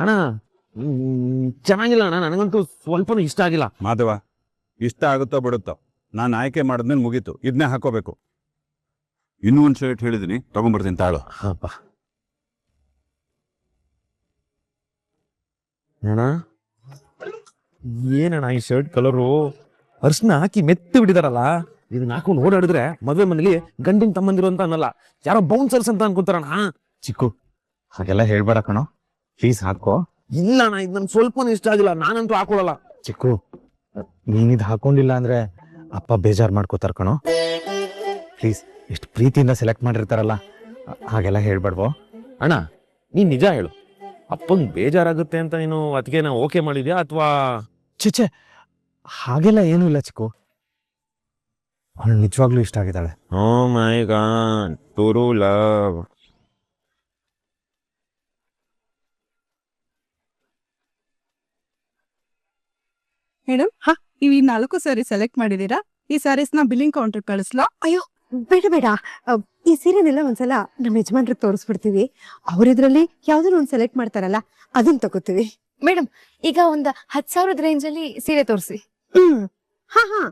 ಅಣ್ಣ ಚೆನ್ನಾಗಿಲ್ಲ ಅಣ್ಣ, ನನಗಂತೂ ಸ್ವಲ್ಪನೂ ಇಷ್ಟ ಆಗಿಲ್ಲ. ಮಾಧವ, ಇಷ್ಟ ಆಗುತ್ತೋ ಬಿಡುತ್ತೋ, ನಾನು ಆಯ್ಕೆ ಮಾಡಿದ್ಮೇಲೆ ಮುಗೀತು. ಇದನ್ನೇ ಹಾಕೋಬೇಕು. ಇನ್ನೂ ಒಂದು ಶರ್ಟ್ ಹೇಳಿದ್ದೀನಿ, ತಗೊಂಡ್ಬರ್ತೀನಿ ತಾಳು. ಹಬ್ಬ ಅಣ್ಣ, ಏನಣ್ಣ ಈ ಶರ್ಟ್ ಕಲರು ಅರ್ಶನ ಹಾಕಿ ಮೆತ್ತು ಬಿಟ್ಟಿದಾರಲ್ಲ. ಇದನ್ನ ಹಾಕೊಂಡು ಓಡಾಡಿದ್ರೆ ಮದುವೆ ಮನೇಲಿ ಗಂಡಿನ ತಮ್ಮಂದಿರು ಅಂತ ಅನ್ನಲ್ಲ, ಯಾರೋ ಬೌನ್ಸರ್ಸ್ ಅಂತ ಅನ್ಕೊಂತಾರಣ್ಣ. ಚಿಕ್ಕು, ಹಾಗೆಲ್ಲ ಹೇಳ್ಬೇಡ ಕಣೋ, ಪ್ಲೀಸ್ ಹಾಕೋ. ಇಲ್ಲ ಅಣ್ಣ, ಇದು ನನ್ಗೆ ಸ್ವಲ್ಪನೂ ಇಷ್ಟ ಆಗಿಲ್ಲ, ನಾನಂತೂ ಹಾಕೊಳ್ಳಲ್ಲ. ಚಿಕ್ಕು, ನೀನಿದ್ ಹಾಕೊಂಡಿಲ್ಲ ಅಂದ್ರೆ ಅಪ್ಪ ಬೇಜಾರು ಮಾಡ್ಕೋತಾರ ಕಣೋ. ಪ್ಲೀಸ್, ಎಷ್ಟು ಪ್ರೀತಿಯಿಂದ ಸೆಲೆಕ್ಟ್ ಮಾಡಿರ್ತಾರಲ್ಲ, ಹಾಗೆಲ್ಲ ಹೇಳ್ಬೇಡ್ವೋ. ಅಣ್ಣ ನೀನ್ ನಿಜ ಹೇಳು, ಅಪ್ಪಂಗ್ ಬೇಜಾರಾಗುತ್ತೆ ಅಂತ ನೀನು ಅದಕ್ಕೆ ನಾವು ಓಕೆ ಮಾಡಿದ್ಯಾ ಅಥವಾ? ಚಿಚೆ, ಹಾಗೆಲ್ಲ ಏನೂ ಇಲ್ಲ ಚಿಕ್ಕು, ಅವಳು ನಿಜವಾಗ್ಲೂ ಇಷ್ಟ ಆಗಿದ್ದಾಳೆ. ಓ ಮೈ ಗಾಡ್, ಟ್ರೂ ಲವ್. ಮೇಡಮ್, ನೀವು ಈ 4 ಸ್ಯಾರಿ ಸೆಲೆಕ್ಟ್ ಮಾಡಿದೀರಾ. ಈ ಸ್ಯಾರೀಸ್ ನ ಬಿಲ್ಲಿಂಗ್ ಕೌಂಟರ್ ಕಳಿಸ್ಲಾ? ಅಯ್ಯೋ ಬೇಡ ಬೇಡ, ಈ ಸೀರೆನೆಲ್ಲ ಒಂದ್ಸಲ ನಮ್ಮ ಯಜಮಾನ್ರಿಗೆ ತೋರಿಸ್ಬಿಡ್ತೀವಿ. ಅವ್ರಿದ್ರಲ್ಲಿ ಯಾವ್ದಾದ್ರು ಒಂದ್ ಸೆಲೆಕ್ಟ್ ಮಾಡ್ತಾರಲ್ಲ, ಅದನ್ನ ತಗೋತೀವಿ. ಮೇಡಮ್, ಈಗ ಒಂದು 10,000 ರೇಂಜ್ ಅಲ್ಲಿ ಸೀರೆ ತೋರಿಸಿ. ಹಾ ಹಾ,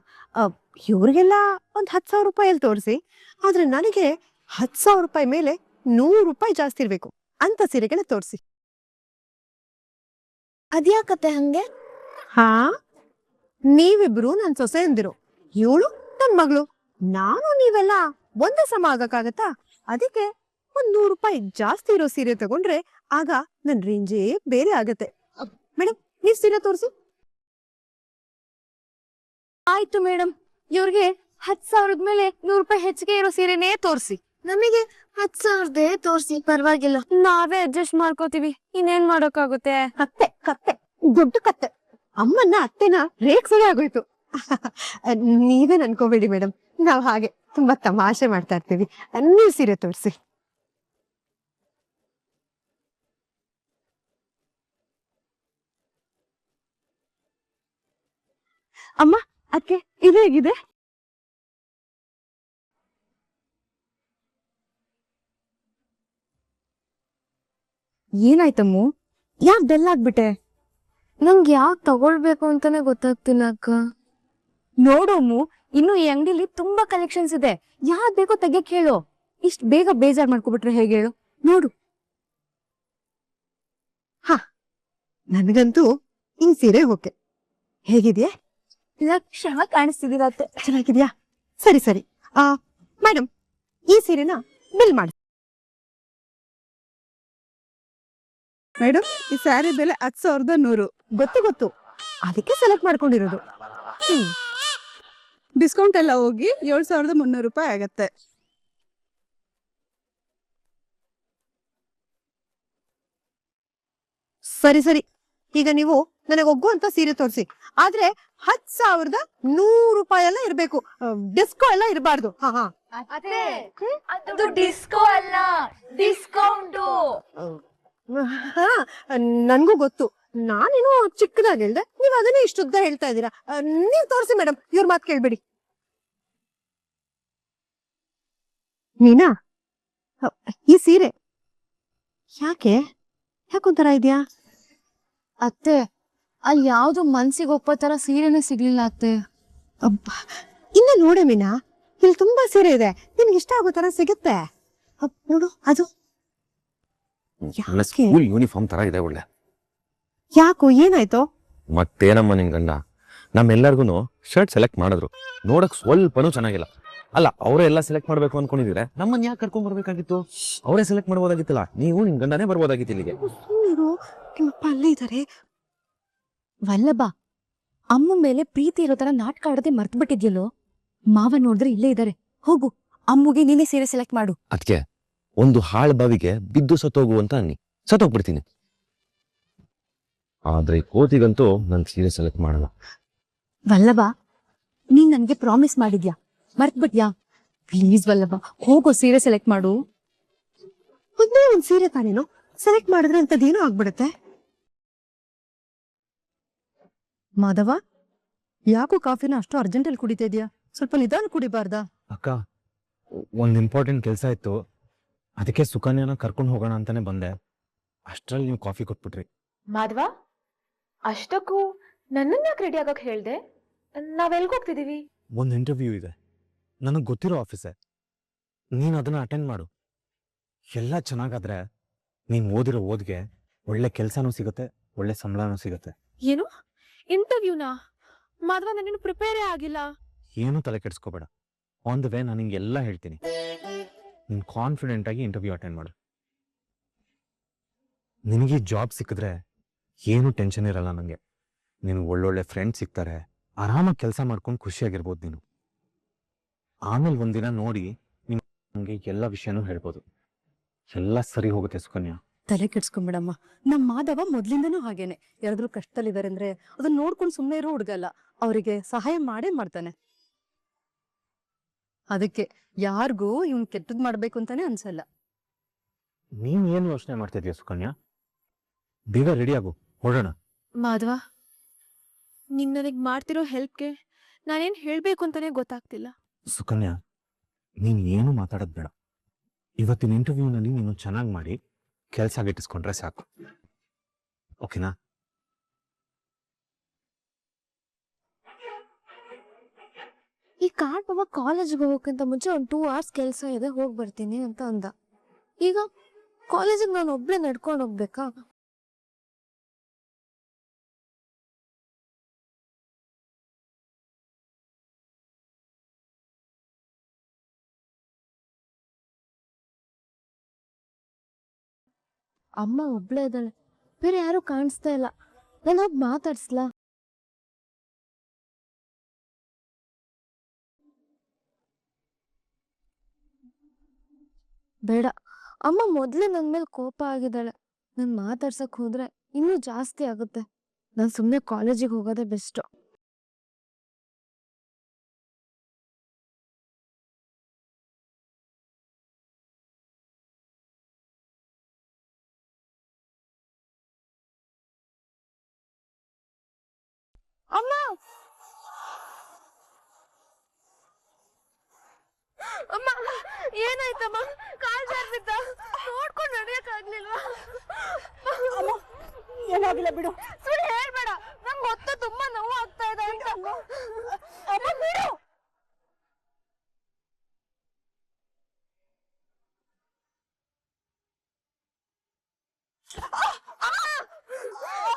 ಇವ್ರಿಗೆಲ್ಲ ಒಂದ್ 10,000 ರೂಪಾಯಲ್ಲಿ ತೋರಿಸಿ. ಆದ್ರೆ ನನಗೆ 10,000 ರೂಪಾಯಿ ಮೇಲೆ 100 ರೂಪಾಯಿ ಜಾಸ್ತಿ ಇರ್ಬೇಕು ಅಂತ ಸೀರೆಗಳ ತೋರಿಸಿ. ಅದ್ಯಾಕತ್ತೆ ಹಂಗೆ? ಹಾ, ನೀವಿಬ್ರು ನನ್ ಸೊಸೆ ಅಂದಿರು, ಇವಳು ನನ್ ಮಗಳು. ನಾನು ನೀವೆಲ್ಲ ಒಂದೇ ಸಮ ಆಗಕ್ಕಾಗತ್ತಾ? ಅದಕ್ಕೆ ಒಂದ್ 100 ರೂಪಾಯಿ ಜಾಸ್ತಿ ಇರೋ ಸೀರೆ ತಗೊಂಡ್ರೆ ಆಗ ನನ್ ರೇಂಜೇ ಬೇರೆ ಆಗತ್ತೆ. ಮೇಡಮ್, ನೀವ್ ಸೀರೆ ತೋರಿಸಿ. ಆಯ್ತು ಮೇಡಮ್, ಇವ್ರಿಗೆ 10,000 ಮೇಲೆ 100 ರೂಪಾಯಿ ಹೆಚ್ಚಿಗೆ ಇರೋ ಸೀರೆನೇ ತೋರಿಸಿ. ನಮಗೆ 10,000 ತೋರಿಸಿ, ಪರವಾಗಿಲ್ಲ, ನಾವೇ ಅಡ್ಜಸ್ಟ್ ಮಾಡ್ಕೋತೀವಿ. ಇನ್ನೇನ್ ಮಾಡೋಕ್ಕಾಗುತ್ತೆ? ಕತ್ತೆ ಕತ್ತೆ, ದೊಡ್ಡ ಕತ್ತೆ. ಅಮ್ಮನ್ನ ಅತ್ತೆನ ರೇಗ್ಸೋದೇ ಆಗೋಯ್ತು. ನೀವೇನ್ ಅನ್ಕೋಬೇಡಿ ಮೇಡಮ್, ನಾವ್ ಹಾಗೆ ತುಂಬಾ ತಮಾಷೆ ಮಾಡ್ತಾ ಇರ್ತೀವಿ. ನೀವ್ ಸೀರೆ ತೋರಿಸಿ. ಅಮ್ಮ, ಅದಕ್ಕೆ ಇದು ಹೇಗಿದೆ? ಏನಾಯ್ತಮ್ಮು? ಯಾಕೆ ಡಲ್ ಆಗ್ಬಿಟ್ಟೆ? ನಂಗೆ ಯಾಕೆ ತಗೊಳ್ಬೇಕು ಅಂತಾನೆ ಗೊತ್ತಾಗ್ತಿಲ್ಲ ಅಕ್ಕ. ನೋಡೋಮು, ಇನ್ನು ಈ ಅಂಗಡಿಲಿ ತುಂಬಾ ಕಲೆಕ್ಷನ್ಸ್ ಇದೆ, ಯಾವ್ದ್ ಬೇಕೋ ತೆಗಿಯಕ್ ಹೇಳು. ಇಷ್ಟ ಬೇಗ ಬೇಜಾರ್ ಮಾಡ್ಕೊಬಿಟ್ರೆ ಹೇಗೆ ಹೇಳು? ನೋಡು. ಹಾ, ನನ್ಗಂತೂ ಈ ಸೀರೆ ಓಕೆ. ಹೇಗಿದ್ಯಾ? ಲಕ್ಷಣ ಕಾಣಿಸ್ತಿದ್ದೀರತ್ತೆ. ಚೆನ್ನಾಗಿದ್ಯಾ? ಸರಿ ಸರಿ. ಮೇಡಮ್, ಈ ಸೀರೆನ ಬಿಲ್ ಮಾಡಿ. ಮೇಡಮ್, ಈ ಸ್ಯಾರಿ ಬೆಲೆ 10,100. ಗೊತ್ತು ಗೊತ್ತು, ಅದಕ್ಕೆ ಸೆಲೆಕ್ಟ್ ಮಾಡ್ಕೊಂಡಿರೋದು. ಡಿಸ್ಕೌಂಟ್ ಎಲ್ಲ ಹೋಗಿ 7,300 ರೂಪಾಯಿ ಆಗತ್ತೆ. ಸರಿ ಸರಿ, ಈಗ ನೀವು ನನಗೆ ಒಗ್ಗುವಂತ ಸೀರೆ ತೋರಿಸಿ. ಆದ್ರೆ 10,100 ರೂಪಾಯಿ ಎಲ್ಲ ಇರ್ಬೇಕು, ಡಿಸ್ಕೋ ಎಲ್ಲ ಇರಬಾರ್ದು. ಹಾ ಹಾ, ಡಿಸ್ಕೋ ಅಲ್ಲ, ಡಿಸ್ಕೌಂಟ್. ಹಾ, ನನ್ಗೂ ಗೊತ್ತು. ನಾನೇನು ಚಿಕ್ಕದಾಗಿ ಹೇಳ್ದೆ, ನೀವ್ ಅದನ್ನೇ ಇಷ್ಟುದ್ದ ಹೇಳ್ತಾ ಇದ್ದೀರಾ. ನೀವ್ ತೋರಿಸಿ ಮೇಡಮ್, ಇವ್ರ ಮಾತು ಕೇಳ್ಬೇಡಿ. ಮೀನಾ, ಈ ಸೀರೆ ಯಾಕೊಂತರ ಇದ್ಯಾ? ಅತ್ತೆ, ಅಲ್ಲಿ ಯಾವ್ದು ಮನ್ಸಿಗೆ ಒಪ್ಪೋ ತರ ಸೀರೆನೇ ಸಿಗ್ಲಿಲ್ಲ ಅತ್ತೆ. ಇನ್ನ ನೋಡೆ ಮೀನಾ, ಇಲ್ಲಿ ತುಂಬಾ ಸೀರೆ ಇದೆ, ನಿಮ್ಗೆ ಇಷ್ಟ ಆಗೋ ತರ ಸಿಗುತ್ತೆ. ನೋಡು, ಅದು ಸ್ಕೂಲ್ ಯೂನಿಫಾರ್ಮ್ ತರ ಇದೆ, ಒಳ್ಳೆ. ಯಾಕೋ, ಏನಾಯ್ತು? ಮತ್ತೇನಮ್ಮ ನಿನ್ ಗಂಡ ನಮ್ಮೆಲ್ಲರಿಗೂ ಶರ್ಟ್ ಸೆಲೆಕ್ಟ್ ಮಾಡಿದ್ರು, ನೋಡಕ್ ಸ್ವಲ್ಪನೂ ಚೆನ್ನಾಗಿಲ್ಲ. ಅಲ್ಲ, ಅವರೇ ಎಲ್ಲ ಸೆಲೆಕ್ಟ್ ಮಾಡ್ಬೇಕು ಅನ್ಕೊಂಡಿದ್ರೆ ನಮ್ಮನ್ನ ಯಾಕೆ ಕರ್ಕೊಂಡ್ ಬರ್ಬೇಕಾಗಿತ್ತು? ಅವರೇ ಸೆಲೆಕ್ಟ್ ಮಾಡ್ಬೋದಾಗಿತ್ತಲ್ಲ, ನೀವು ನಿನ್ ಗಂಡನೇ ಬರ್ಬೋದಾಗಿತ್ತು ಇಲ್ಲಿಗೆ. ನಿಮ್ಮಪ್ಪ ಅಲ್ಲೇ ಇದ್ದಾರೆ. ವಲ್ಲಭ, ಅಮ್ಮ ಮೇಲೆ ಪ್ರೀತಿ ಇರೋ ತರ ನಾಟಕ ಆಡದೆ ಮರ್ತು ಬಿಟ್ಟಿದ್ಯಲ್ಲೋ. ಮಾವ ನೋಡಿದ್ರೆ ಇಲ್ಲೇ ಇದ್ದಾರೆ, ಹೋಗು ಅಮ್ಮಗೆ ನೀನೇ ಸೀರೆ ಸೆಲೆಕ್ಟ್ ಮಾಡು. ಅದಕ್ಕೆ ಒಂದು ಹಾಳ್ ಬಾವಿಗೆ ಬಿದ್ದು ಸತ್ತೋಗು ಅಂತ ಅನ್ನಿ, ಸತ್ತೋಗ್ಬಿಡ್ತೀನಿ. ಆದ್ರೆ ಕೋತಿಗಂತೂ ನನ್ ಸೀರೆ ಸೆಲೆಕ್ಟ್ ಮಾಡಲ್ಲ. ವಲ್ಲಭ, ನೀನ್ ನನ್ಗೆ ಪ್ರಾಮಿಸ್ ಮಾಡಿದ್ಯಾ, ಮರ್ತ್ಬಿಟ್ಯಾ? ಪ್ಲೀಸ್ ವಲ್ಲಭ, ಹೋಗೋ ಸೀರೆ ಸೆಲೆಕ್ಟ್ ಮಾಡು. ಒಂದೇ ಒಂದ್ ಸೀರೆ ತಾನೇನು ಸೆಲೆಕ್ಟ್ ಮಾಡಿದ್ರೆ ಅಂತದೇನೋ ಆಗ್ಬಿಡುತ್ತೆ. ಮಾಧವ, ಯಾಕೋ ಕಾಫಿನ ಅಷ್ಟು ಅರ್ಜೆಂಟಲ್ಲಿ ಕುಡಿತಾ ಇದೀಯಾ? ಸ್ವಲ್ಪ ನಿಧಾನ ಕುಡಿಬಾರ್ದಾ? ಅಕ್ಕ, ಒಂದು ಇಂಪಾರ್ಟೆಂಟ್ ಕೆಲಸ ಇತ್ತು, ಅದಕ್ಕೆ ಸುಕನ್ಯಾನ ಕರ್ಕೊಂಡು ಹೋಗೋಣ ಅಂತಾನೆ ಬಂದೆ. ಅಷ್ಟ್ರಲ್ಲಿ ನೀವು ಕಾಫಿ ಕೊಟ್ಬಿಟ್ರಿ. ಮಾಧವ, ಅಷ್ಟಕ್ಕೂ ನನ್ನನ್ನ ಯಾಕೆ ರೆಡಿ ಆಗಕ್ ಹೇಳ್ದೆ? ನಾವೆಲ್ಗ್ ಹೋಗ್ತಿದೀವಿ? ಒಂದು ಇಂಟರ್ವ್ಯೂ ಇದೆ, ನನಗೆ ಗೊತ್ತಿರೋ ಆಫೀಸೇ. ನೀನು ಅದನ್ನ ಅಟೆಂಡ್ ಮಾಡು. ಎಲ್ಲ ಚೆನ್ನಾಗಾದ್ರೆ ನೀನು ಓದಿರೋ ಓದ್ಗೆ ಒಳ್ಳೆ ಕೆಲಸನೂ ಸಿಗುತ್ತೆ, ಒಳ್ಳೆ ಸಂಬಳನೂ ಸಿಗುತ್ತೆ. ಏನು ಇಂಟರ್ವ್ಯೂನಾ? ಮಾಧವ, ನಾನೇನು ಪ್ರಿಪೇರೇ ಆಗಿಲ್ಲ. ಏನೂ ತಲೆ ಕೆಡಿಸ್ಕೋಬೇಡ. ಆನ್ ದ ವೇ ನಾನು ನಿಂಗೆಲ್ಲ ಹೇಳ್ತೀನಿ. ನೀನು ಕಾನ್ಫಿಡೆಂಟ್ ಆಗಿ ಇಂಟರ್ವ್ಯೂ ಅಟೆಂಡ್ ಮಾಡು. ನಿನಗೆ ಜಾಬ್ ಸಿಕ್ಕಿದ್ರೆ ಏನೂ ಟೆನ್ಷನ್ ಇರಲ್ಲ ನನಗೆ. ನಿನಗೆ ಒಳ್ಳೊಳ್ಳೆ ಫ್ರೆಂಡ್ಸ್ ಸಿಗ್ತಾರೆ, ಆರಾಮಾಗಿ ಕೆಲಸ ಮಾಡ್ಕೊಂಡು ಖುಷಿಯಾಗಿರ್ಬೋದು ನೀನು. ಆಮೇಲೆ ಒಂದಿನ ನೋಡಿ ನಿಮಗೆ ಎಲ್ಲ ವಿಷಯನೂ ಹೇಳ್ಬೋದು. ಎಲ್ಲ ಸರಿ ಹೋಗುತ್ತೆ ಸುಕನ್ಯಾ. ತಲೆ ಕೆಡ್ಸ್ಕೊಂಬಿಡಮ್ಮ. ನಮ್ಮ ಮಾಧವ ಮೊದ್ಲಿಂದನೂ ಹಾಗೇನೆ. ಯಾರಾದ್ರೂ ಕಷ್ಟದಲ್ಲಿದ್ದಾರೆ ಅಂದ್ರೆ ಅದನ್ನ ನೋಡ್ಕೊಂಡು ಸುಮ್ಮನೆ ಇರೋ ಹುಡುಗಲ್ಲ, ಅವರಿಗೆ ಸಹಾಯ ಮಾಡೇ ಮಾಡ್ತಾನೆ. ಅದಕ್ಕೆ ಯಾರಿಗೂ ಇವ್ನ್ ಕೆಟ್ಟದ್ ಮಾಡ್ಬೇಕು ಅಂತಾನೆ ಅನ್ಸಲ್ಲ. ನೀನ್ ಏನು ಯೋಚನೆ ಮಾಡ್ತಿದ್ಯಾ ಸುಕನ್ಯಾ? ಬೇಗ ರೆಡಿ ಆಗು, ಹೊರಡೋಣ. ಮಾಧವ, ನೀನ್ ನನಗ್ ಮಾಡ್ತಿರೋ ಹೆಲ್ಪ್ಗೆ ನಾನೇನ್ ಹೇಳ್ಬೇಕು ಅಂತಾನೆ ಗೊತ್ತಾಗ್ತಿಲ್ಲ. ಸುಕನ್ಯಾ, ನೀನ್ ಏನು ಮಾತಾಡೋದ್ ಬೇಡ. ಇವತ್ತಿನ ಇಂಟರ್ವ್ಯೂನಲ್ಲಿ ನೀನು ಚೆನ್ನಾಗಿ ಮಾಡಿ ಕೆಲಸ ಗಿಟ್ಟಿಸ್ಕೊಂಡ್ರೆ ಸಾಕು, ಓಕೆನಾ? ಈ ಕಾರ್ ಬಾಬಾ ಕಾಲೇಜ್ಗೆ ಹೋಗೋಕ್ಕಿಂತ ಮುಂಚೆ ಒಂದು 2 hours ಕೆಲಸ ಇದೆ, ಹೋಗಿ ಬರ್ತೀನಿ ಅಂತ ಅಂದ. ಈಗ ಕಾಲೇಜಿಗೆ ನಾನು ಒಬ್ಳೆ ನಡ್ಕೊಂಡು ಹೋಗ್ಬೇಕಾ? ಅಮ್ಮ ಒಬ್ಳೆ ಇದ್ದಾಳೆ, ಬೇರೆ ಯಾರು ಕಾಣಿಸ್ತಾ ಇಲ್ಲ. ನಾನು ಹೋಗಿ ಮಾತಾಡ್ಸ್ಲಾ? ಬೇಡ, ಅಮ್ಮ ಮೊದ್ಲೇ ನನ್ ಮೇಲೆ ಕೋಪ ಆಗಿದ್ದಾಳೆ. ನಾನ್ ಮಾತಾಡ್ಸಕ್ ಹೋದ್ರೆ ಇನ್ನೂ ಜಾಸ್ತಿ ಆಗುತ್ತೆ. ನಾನ್ ಸುಮ್ನೆ ಕಾಲೇಜಿಗೆ ಹೋಗೋದೇ ಬೆಸ್ಟ್. ಅಮ್ಮ, ಅಮ್ಮ, ಏನಾಯ್ತಮ್ಮ? ಕಾಲ್ ಜಾರ್ಬಿದ್ದ, ನೋಡ್ಕೊಂಡು ನಡೆಯಕ್ ಆಗ್ಲಿಲ್ವಾ? ಏನಾಗಿಲ್ಲ ಬಿಡು. ಸುಳ್ಳು ಹೇಳ್ಬೇಡ, ನಂಗೆ ಗೊತ್ತು ತುಂಬಾ ನೋವು ಆಗ್ತಾ ಇದೆ ಅಂತ. ಅಮ್ಮ ಬಿಡು.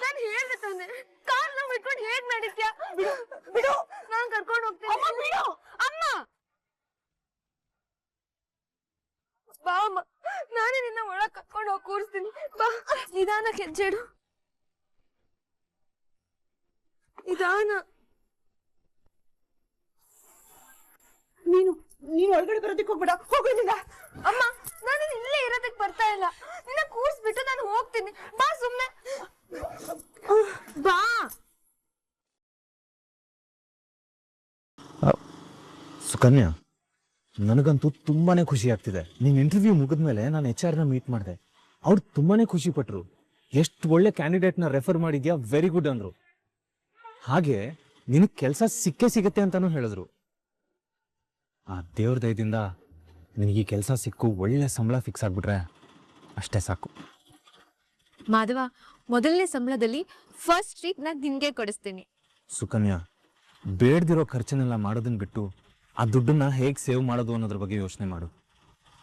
ನಾನು ಹೇಳ್ದೆ ತಾನೆ, ಕಾಲ್ ನೋವು ಇಟ್ಕೊಂಡು ಹೇಗ್ ನಡೀತ್ಯಾ? ಬಿಡು. ನಾನ್ ಕರ್ಕೊಂಡು ಹೋಗ್ತೀನಿ. ಅಮ್ಮ ಬಿಡು. ಅಮ್ಮ, ಬಾ ಅಮ್ಮ, ನಾನೇ ನಿನ್ನ ಒಳಗ್ ಕರ್ಕೊಂಡು ಹೋಗಿ ಕೂರಿಸ್ತೀನಿ. ಬಾ, ನಿಧಾನಕ್ಕೆ ಹೆಜ್ಜೆಡು, ನಿಧಾನ. ನೀನು ಒಳಗಡೆ ಬರೋದಕ್ಕೆ ಹೋಗ್ಬೇಡ, ಹೋಗೋದಿಲ್ಲ. ಅಮ್ಮ, ನಾನು ಇಲ್ಲೇ ಇರೋದಕ್ಕೆ ಬರ್ತಾ ಇಲ್ಲ. ನಿನ್ನ ಕೂರ್ಸ್ಬಿಟ್ಟು ನಾನು ಹೋಗ್ತೀನಿ. ಬಾ ಸುಮ್ನೆ, ಬಾ. ಸುಕನ್ಯಾ, ನನಗಂತೂ ತುಂಬಾನೇ ಖುಷಿ ಆಗ್ತಿದೆ. ನೀನ್ ಇಂಟರ್ವ್ಯೂ ಮುಗಿದ್ಮೇಲೆ ನಾನು HR ನ ಮೀಟ್ ಮಾಡಿದೆ. ಅವ್ರು ತುಂಬಾನೇ ಖುಷಿ ಪಟ್ರು. ಎಷ್ಟು ಒಳ್ಳೆ ಕ್ಯಾಂಡಿಡೇಟ್ನ ರೆಫರ್ ಮಾಡಿದ್ಯಾ, ವೆರಿ ಗುಡ್ ಅಂದ್ರು. ಹಾಗೆ ನಿನಗೆ ಕೆಲಸ ಸಿಗುತ್ತೆ ಅಂತಾನೂ ಹೇಳಿದ್ರು. ಆ ದೇವ್ರ ದಯದಿಂದ ನಿನಗೆ ಕೆಲಸ ಸಿಕ್ಕು ಒಳ್ಳೆ ಸಂಬಳ ಫಿಕ್ಸ್ ಆಗ್ಬಿಟ್ರೆ ಅಷ್ಟೇ ಸಾಕು. ಮಾಧವ, ಮೊದಲನೇ ಸಂಬಳದಲ್ಲಿ ಫಸ್ಟ್ ಟ್ರೀಟ್ ನಾನ್ ನಿನ್ಗೆ ಕೊಡಿಸ್ತೀನಿ. ಸುಕನ್ಯಾ, ಬೇಡ್ದಿರೋ ಖರ್ಚನ್ನೆಲ್ಲ ಮಾಡೋದನ್ನ ಬಿಟ್ಟು ಆ ದುಡ್ಡನ್ನ ಹೇಗೆ ಸೇವ್ ಮಾಡೋದು ಅನ್ನೋದ್ರ ಬಗ್ಗೆ ಯೋಚನೆ ಮಾಡು.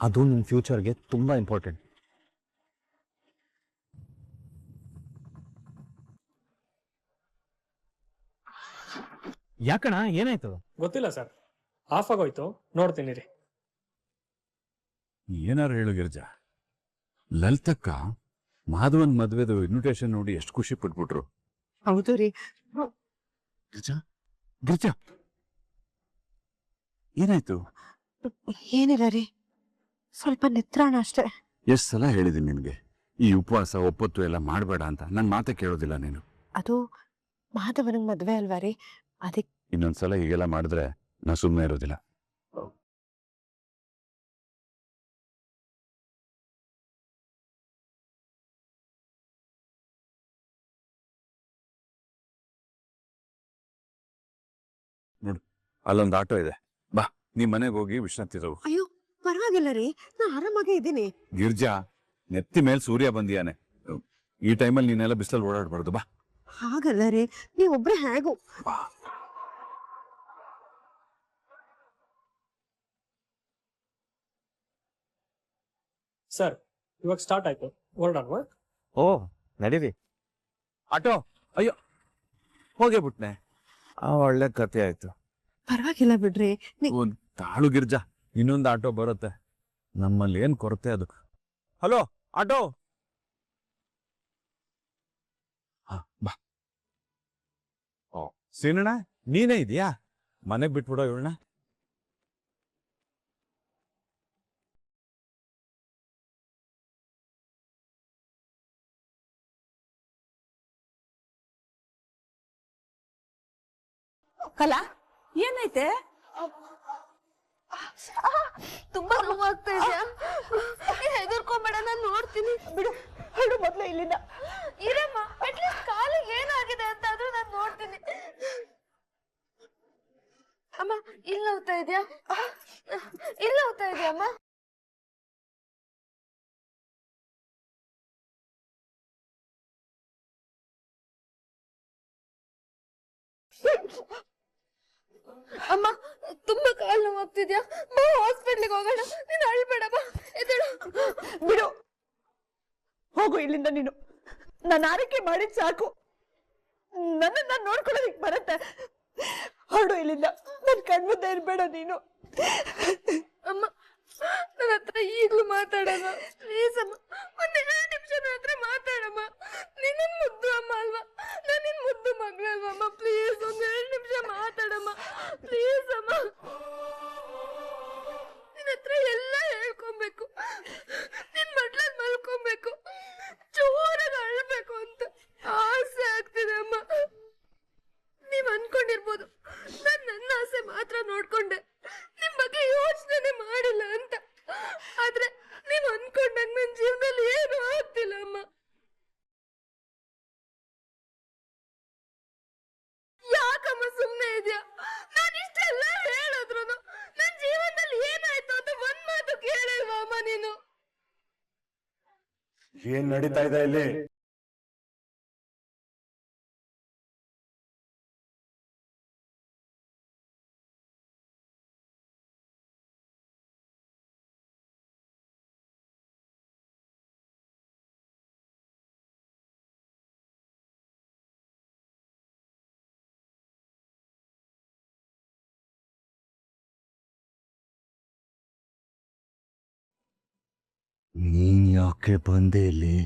ಅದು ನಿನ್ನ ಫ್ಯೂಚರ್ಗೆ ತುಂಬಾ ಇಂಪಾರ್ಟೆಂಟ್. ಯಾಕಣ, ಏನಾಯ್ತು? ಗೊತ್ತಿಲ್ಲ ಸರ್, ಆಫ್ ಆಗೋಯ್ತು, ನೋಡ್ತೀನಿ ರೀ. ಏನಾರು ಹೇಳು ಗಿರ್ಜಾ. ಲಲಿತಕ್ಕ ಮಾಧವನ್ ಮದ್ವೆದು ಇನ್ವಿಟೇಷನ್ ನೋಡಿ ಎಷ್ಟು ಖುಷಿ ಪಟ್ಬಿಟ್ರು. ಹೌದು ರೀ. ಗಿರ್ಜಾ, ಗಿರ್ಜಾ, ಏನಾಯ್ತು? ಏನಿಲ್ಲ ರೀ, ಸ್ವಲ್ಪ ನಿತ್ರಾಣ ಅಷ್ಟೇ. ಎಷ್ಟ್ ಸಲ ಹೇಳಿದೀನಿ ನಿನ್ಗೆ ಈ ಉಪವಾಸ ಒಪ್ಪತ್ತು ಎಲ್ಲ ಮಾಡಬೇಡ ಅಂತ. ನನ್ ಮಾತೆ ಕೇಳೋದಿಲ್ಲ ನೀನು. ಅದು ಮಾಧವನಿಗೆ ಮದ್ವೆ ಅಲ್ವಾ ರೀ, ಅದಕ್ಕೆ. ಇನ್ನೊಂದ್ಸಲ ಹೀಗೆಲ್ಲ ಮಾಡಿದ್ರೆ ನಾ ಸುಮ್ಮನೆ ಇರೋದಿಲ್ಲ. ನೋಡು, ಅಲ್ಲೊಂದು ಆಟೋ ಇದೆ, ಬಾ, ನೀ ಮನೆಗೆ ಹೋಗಿ ವಿಶ್ರಾಂತಿ ತಗೋ. ಅಯ್ಯೋ, ಪರವಾಗಿಲ್ಲ ರೀ, ನಾ ಆರಾಮಾಗೇ ಇದ್ದೀನಿ. ಗಿರ್ಜಾ, ನೆತ್ತಿ ಮೇಲೆ ಸೂರ್ಯ ಬಂದಿಯಾನೆ. ಈ ಟೈಮಲ್ಲಿ ನೀನೆಲ್ಲ ಬಿಸಿಲಲ್ಲಿ ಓಡಾಡ್ಬಾರ್ದು. ಬಾ. ಹಾಗಲ್ಲ ರೀ, ನೀವೊಬ್ರೆ ಹೇಗೂ. ಸರ್ ಇವಾಗ ಸ್ಟಾರ್ಟ್ ಆಯ್ತು, ಹೊರಡೋಣ. ಓ ನಡೀರಿ. ಆಟೋ, ಅಯ್ಯೋ ಹೋಗೇ ಬಿಟ್ನೆ. ಒಳ್ಳೆ ಕತೆ ಆಯ್ತು. ಪರವಾಗಿಲ್ಲ ಬಿಡ್ರಿ. ಒಂದ್ ತಾಳು ಗಿರ್ಜಾ, ಇನ್ನೊಂದು ಆಟೋ ಬರುತ್ತೆ. ನಮ್ಮಲ್ಲಿ ಏನ್ ಕೊರತೆ ಅದು. Hello auto. ಬಾ. ಓ ಸೀನಣ್ಣ, ನೀನೇ ಇದೆಯಾ? ಮನೆಗ್ ಬಿಟ್ಬಿಡೋ ಇವಳನ್ನ. ಕಲಾ ಏನಾಯ್ತೆ? ತುಂಬಾ ನೋವಾಗ್ತಾ ಇದೆಯಾ? ಹೆದರ್ಕೊಂಬೇಡ, ನಾನು ನೋಡ್ತೀನಿ. ಬಿಡು, ಹೊರಡು ಮೊದ್ಲು ಇಲ್ಲಿಂದ. ಇರಮ್ಮ, ಅಟ್ಲೀಸ್ಟ್ ಕಾಲಿಗೆ ಏನಾಗಿದೆ ಅಂತ ಆದ್ರೂ ನಾನು ನೋಡ್ತೀನಿ. ಅಮ್ಮ, ಇಲ್ಲ ಹೋಗ್ತಾ ಇದೆಯಾ? ಇಲ್ಲ ಹೋಗ್ತಾ ಇದೆಯಾ ಅಮ್ಮ? ಅಮ್ಮ, ತುಂಬಾ ಕಾಲು ನೋವಾಗ್ತಿದ್ಯಾ? ಬಾ, ಹಾಸ್ಪಿಟ್ಲಿಗೆ ಹೋಗೋಣ. ನೀನು ಅಳ್ಬೇಡ, ಬಾ, ಎದ್ದೇಳು. ಬಿಡು, ಹೋಗು ಇಲ್ಲಿಂದ ನೀನು. ನಾನು ಆರೈಕೆ ಮಾಡಿದ್ ಸಾಕು. ನನ್ನನ್ನ ನೋಡ್ಕೊಳ್ಳೋದಿಕ್ ಬರತ್ತೆ. ಹೊರಡು ಇಲ್ಲಿಂದ. ನನ್ ಕಣ್ಮುಂದೆ ಇರ್ಬೇಡ ನೀನು. ಅಮ್ಮ, ನನ್ನ ಹತ್ರ ಈಗ್ಲೂ ಮಾತಾಡೋಣ ಪ್ಲೀಸ್ ಅಮ್ಮ. ಒಂದ್ 2 ನಿಮಿಷ ನನ್ನ ಹತ್ರ ಮಾತಾಡಮ್ಮ. ನೀನ್ ನನ್ ಮುದ್ದು ಅಮ್ಮ ಅಲ್ವಾ? ನಾನು ನಿನ್ ಮುದ್ದು ಮಗಳಲ್ವಾ ಅಮ್ಮ? ಪ್ಲೀಸ್ ಒಂದ್ 2 ನಿಮಿಷ ಮಾತಾಡಮ್ಮ ಪ್ಲೀಸ್ ಅಮ್ಮ. ನಿನ್ನ ಹತ್ರ ಎಲ್ಲ ಹೇಳ್ಕೊಬೇಕು, ನಿನ್ ಮಡ್ಲಲ್ಲಿ ಮಲ್ಕೊಬೇಕು, ಜೋರಾಗಿ ಅಳ್ಬೇಕು ಅಂತ ಆಸೆ ಆಗ್ತಿದೆ ಅಮ್ಮ. ನೀವ್ ಅನ್ಕೊಂಡಿರ್ಬೋದು ನಾನ್ ನನ್ನ ಆಸೆ ಮಾತ್ರ ನೋಡ್ಕೊಂಡೆ, ನಿಮ್ ಬಗ್ಗೆ ಯೋಚನೆ ಮಾಡಿಲ್ಲ ಅಂತ. ಆದ್ರೆ ನೀವ್ ಅನ್ಕೊಂಡಂಗ್ ನನ್ ಜೀವನದಲ್ಲಿ ಏನು ಆಗ್ತಿಲ್ಲ ಅಮ್ಮ. ಯಾಕಮ್ಮ ಸುಮ್ನೆ ಇದೆಯಾ? ನಾನು ಇಷ್ಟೆಲ್ಲ ಹೇಳಿದ್ರು ನನ್ ಜೀವನದಲ್ಲಿ ಏನಾಯ್ತು ಅಂತ ಒಂದ್ ಮಾತು ಕೇಳಿಲ್ವಾ ಅಮ್ಮ ನೀನು? ಏನ್ ನಡೀತಾ ಇದೆ ಇಲ್ಲಿ? ನೀನ್ ಯಾಕೆ ಬಂದೆ ಇಲ್ಲಿ?